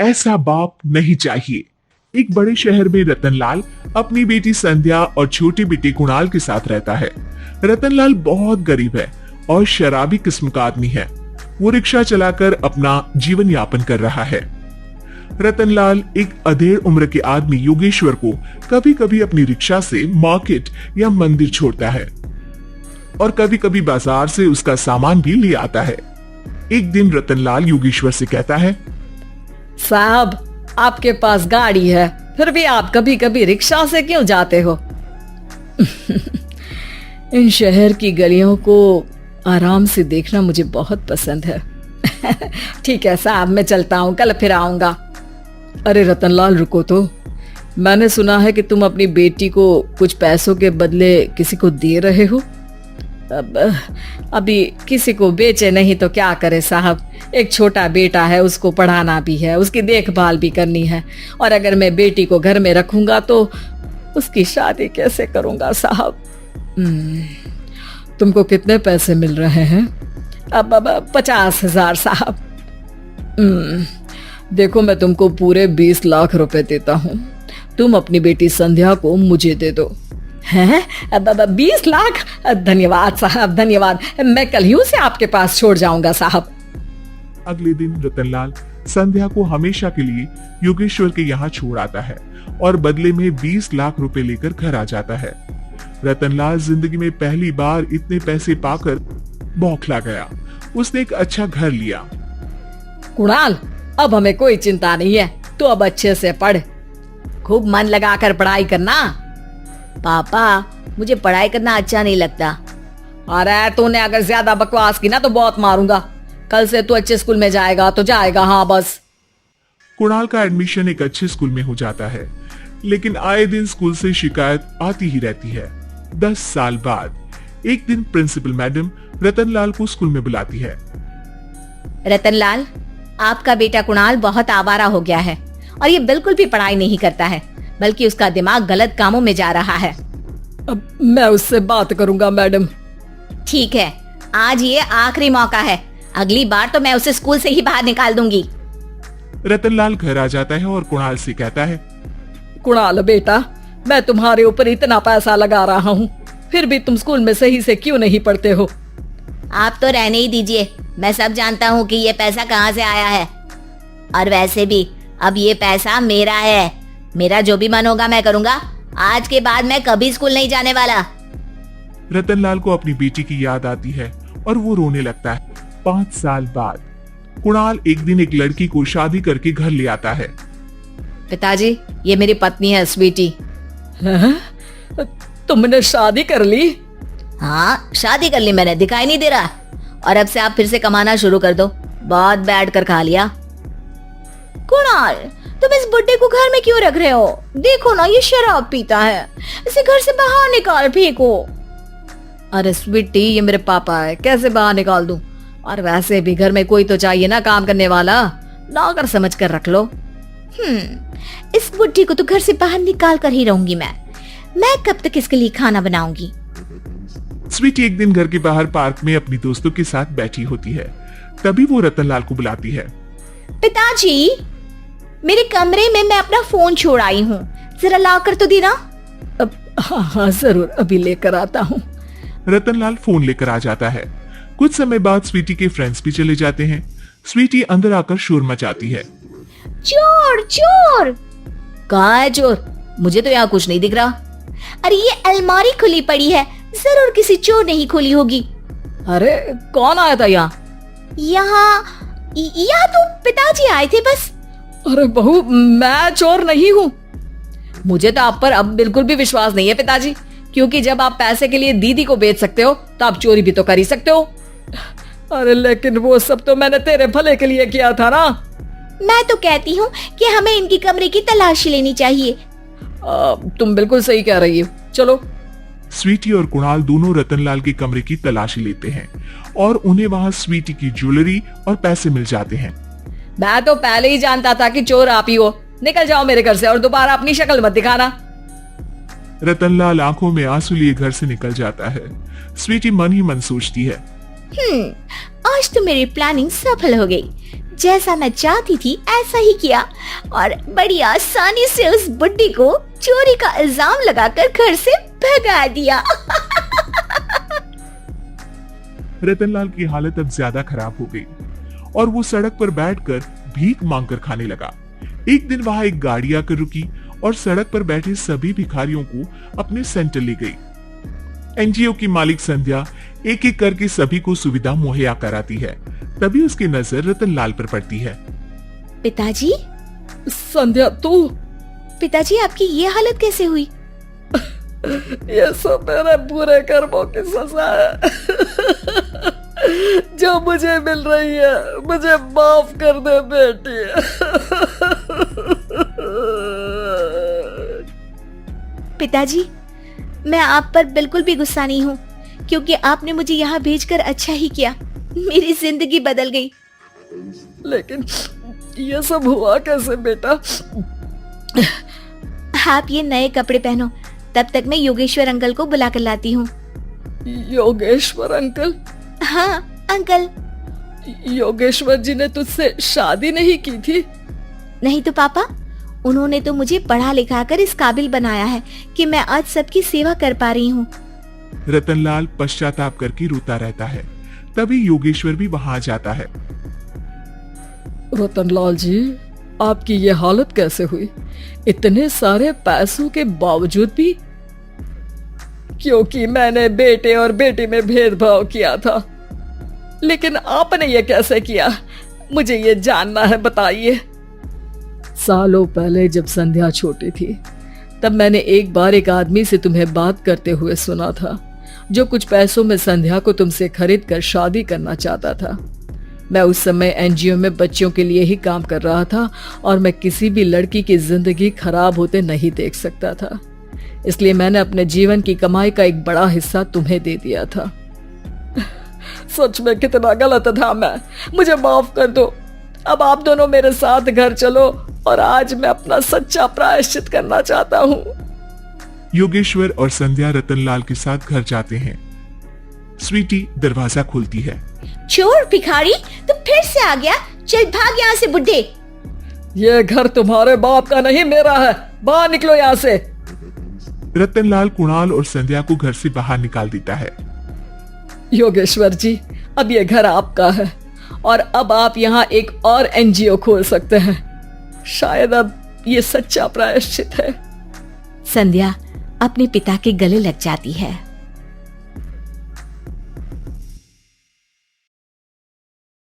ऐसा बाप नहीं चाहिए। एक बड़े शहर में रतनलाल अपनी बेटी संध्या और छोटे बेटे कुणाल के साथ रहता है। रतनलाल बहुत गरीब है और शराबी किस्म का आदमी है। वो रिक्शा चलाकर अपना जीवन यापन कर रहा है। रतनलाल एक अधेड़ उम्र के आदमी योगेश्वर को कभी कभी अपनी रिक्शा से मार्केट या मंदिर छोड़ता है और कभी कभी बाजार से उसका सामान भी ले आता है। एक दिन रतनलाल योगेश्वर से कहता है, साहब आपके पास गाड़ी है, फिर भी आप कभी कभी रिक्शा से क्यों जाते हो? इन शहर की गलियों को आराम से देखना मुझे बहुत पसंद है। ठीक है साहब, मैं चलता हूँ, कल फिर आऊंगा। अरे रतनलाल रुको तो, मैंने सुना है कि तुम अपनी बेटी को कुछ पैसों के बदले किसी को दे रहे हो। अभी किसी को बेचे नहीं तो क्या करे साहब, एक छोटा बेटा है, उसको पढ़ाना भी है, उसकी देखभाल भी करनी है, और अगर मैं बेटी को घर में रखूंगा तो उसकी शादी कैसे करूंगा साहब? तुमको कितने पैसे मिल रहे हैं? अब 50,000 साहब। देखो मैं तुमको पूरे 20 लाख रुपए देता हूँ, तुम अपनी बेटी संध्या को मुझे दे दो। हैं? 20 लाख? धन्यवाद साहब, धन्यवाद, मैं कल ही उसे आपके पास छोड़ जाऊंगा साहब। अगले दिन रतनलाल संध्या को हमेशा के लिए योगेश्वर के यहाँ छोड़ आता है और बदले में 20 लाख रुपए लेकर घर आ जाता है। रतनलाल जिंदगी में पहली बार इतने पैसे पाकर बौखला गया। उसने एक अच्छा घर लिया। कुणाल, अब हमें कोई चिंता नहीं है, तो अब अच्छे से पढ़, खूब मन लगाकर पढ़ाई करना। पापा मुझे पढ़ाई करना अच्छा नहीं लगता। अरे तूने अगर ज्यादा बकवास की ना तो बहुत मारूंगा। कल से तू अच्छे स्कूल में जाएगा तो जाएगा, हाँ बस। कुणाल का एडमिशन एक अच्छे स्कूल में हो जाता है, लेकिन आए दिन स्कूल से शिकायत आती ही रहती है। 10 साल बाद एक दिन प्रिंसिपल मैडम रतनलाल को स्कूल में बुलाती है। रतनलाल, आपका बेटा कुणाल बहुत आवारा हो गया है और ये बिल्कुल भी पढ़ाई नहीं करता है, बल्कि उसका दिमाग गलत कामों में जा रहा है। अब मैं उससे बात करूंगा मैडम। ठीक है, आज ये आखिरी मौका है, अगली बार तो मैं उसे स्कूल से ही बाहर निकाल दूंगी। रतनलाल घर आ जाता है और कुणाल से कहता है, कुणाल बेटा, मैं तुम्हारे ऊपर इतना पैसा लगा रहा हूँ, फिर भी तुम स्कूल में सही से क्यों नहीं पढ़ते हो? आप तो रहने ही दीजिए, मैं सब जानता हूँ कि ये पैसा कहाँ से आया है। और वैसे भी अब ये पैसा मेरा है, मेरा जो भी मन होगा मैं करूँगा। आज के बाद मैं कभी स्कूल नहीं जाने वाला। रतनलाल को अपनी बेटी की याद आती है और वो रोने लगता है। 5 साल बाद कुणाल एक दिन एक लड़की को शादी करके घर ले आता है। पिताजी, ये मेरी पत्नी है स्वीटी। तुमने शादी कर ली? हाँ, शादी कर ली मैंने, दिखाई नहीं दे रहा? और अब से आप फिर से कमाना शुरू कर दो, बहुत बैठ कर खा लिया। कुणाल, तुम इस बुड्ढे को घर में क्यों रख रहे हो? देखो ना, ये शराब पीता है, इसे घर से बाहर निकाल फेंको। अरे स्वीटी, ये मेरे पापा है, कैसे बाहर निकाल दूं? और वैसे भी घर में कोई तो चाहिए ना काम करने वाला, नौकर समझ कर रख लो। इस बुड्ढी को तो घर से बाहर निकाल कर ही रहूंगी मैं कब तक इसके लिए खाना बनाऊंगी? स्वीटी एक दिन घर के बाहर पार्क में अपनी दोस्तों के साथ बैठी होती है। तभी वो रतनलाल को बुलाती है। पिताजी, मेरे कमरे में मैं अपना फोन छोड़ आई हूँ, जरा ला कर तो देना। हाँ जरूर, अभी लेकर आता हूँ। रतनलाल फोन लेकर आ जाता है। कुछ समय बाद स्वीटी के फ्रेंड्स भी चले जाते हैं। स्वीटी अंदर आकर शोर मचाती है। चोर चोर! कहाँ है चोर? मुझे तो यहाँ कुछ नहीं दिख रहा। अरे ये अलमारी खुली पड़ी है, जरूर किसी चोर ने ही खोली होगी। अरे कौन आया था यहाँ? यहाँ तो पिताजी आए थे बस। अरे बहू, मैं चोर नहीं हूँ। मुझे तो आप पर अब बिल्कुल भी विश्वास नहीं है पिताजी, क्योंकि जब आप पैसे के लिए दीदी को बेच सकते हो तो आप चोरी भी तो कर ही सकते हो। अरे लेकिन वो सब तो मैंने तेरे भले के लिए किया था ना। मैं तो कहती हूँ कि हमें इनकी कमरे की तलाशी लेनी चाहिए। तुम बिल्कुल सही कह रही हो, चलो। स्वीटी और कुणाल दोनों रतनलाल के कमरे की तलाशी लेते हैं और उन्हें वहाँ स्वीटी की ज्वेलरी और पैसे मिल जाते हैं। मैं तो पहले ही जानता था कि चोर आप ही हो। निकल जाओ मेरे घर से और दोबारा अपनी शक्ल मत दिखाना। रतनलाल आंखों में आंसू लिए घर से निकल जाता है। स्वीटी मन ही मन सोचती है, आज तो मेरी प्लानिंग सफल हो गई। जैसा मैं चाहती थी ऐसा ही किया और बड़ी आसानी से उस बुड्ढी को चोरी का इल्जाम लगाकर घर से भगा दिया। रतनलाल की हालत अब ज्यादा खराब हो गई और वो सड़क पर बैठकर भीख मांगकर खाने लगा। एक दिन वहां एक गाड़ी आकर रुकी और सड़क पर बैठे सभी भिखारियों को अपने सेंटर ले गई। एनजीओ की मालिक संध्या एक एक करके सभी को सुविधा मुहैया कराती है। तभी उसकी नजर रतनलाल पर पड़ती है। पिताजी, संध्या तू? पिताजी आपकी ये हालत कैसे हुई? ये सब मेरे बुरे कर्मों की सजा है जो मुझे मिल रही है। मुझे माफ कर दे बेटी। पिताजी, मैं आप पर बिल्कुल भी गुस्सा नहीं हूँ, क्योंकि आपने मुझे यहाँ भेजकर अच्छा ही किया। मेरी जिंदगी बदल गई। लेकिन ये सब हुआ कैसे बेटा? आप ये नए कपड़े पहनो, तब तक मैं योगेश्वर अंकल को बुला कर लाती हूँ। योगेश्वर अंकल? हाँ अंकल। योगेश्वर जी ने तुझसे शादी नहीं की थी? नहीं तो पापा, उन्होंने तो मुझे पढ़ा लिखा कर इस काबिल बनाया है कि मैं आज सबकी सेवा कर पा रही हूँ। रतनलाल पश्चाताप करके रोता रहता है। तभी योगेश्वर भी वहां आ जाता है। रतनलाल जी, आपकी ये हालत कैसे हुई? इतने सारे पैसों के बावजूद भी? क्योंकि मैंने बेटे और बेटी में भेदभाव किया था। लेकिन आपने ये कैसे किया? मुझे ये जानना है, बताइए। सालों पहले जब संध्या छोटी थी, तब मैंने एक बार एक आदमी से तुम्हें बात करते हुए सुना था, जो कुछ पैसों में संध्या को तुमसे खरीद कर शादी करना चाहता था। मैं उस समय एनजीओ में बच्चों के लिए ही काम कर रहा था और मैं किसी भी लड़की की जिंदगी खराब होते नहीं देख सकता था। इसलिए मैंने अपने जीवन की कमाई का एक बड़ा हिस्सा तुम्हें दे दिया था। सच में कितना गलत था मैं। मुझे माफ कर दो। अब आप दोनों मेरे साथ घर चलो और आज मैं अपना सच्चा प्रायश्चित करना चाहता हूँ। योगेश्वर और संध्या रतनलाल के साथ घर जाते हैं। स्वीटी दरवाजा खोलती है। चोर भिखारी, तो फिर से आ गया। चल भाग यहाँ से बुड्ढे। ये घर तुम्हारे बाप का नहीं, मेरा है। बाहर निकलो यहाँ से। रतनलाल कुणाल और संध्या को घर से बाहर निकाल देता है। योगेश्वर जी, अब ये घर आपका है और अब आप यहाँ एक और एनजीओ खोल सकते हैं। शायद अब ये सच्चा प्रायश्चित है। संध्या अपने पिता के गले लग जाती है।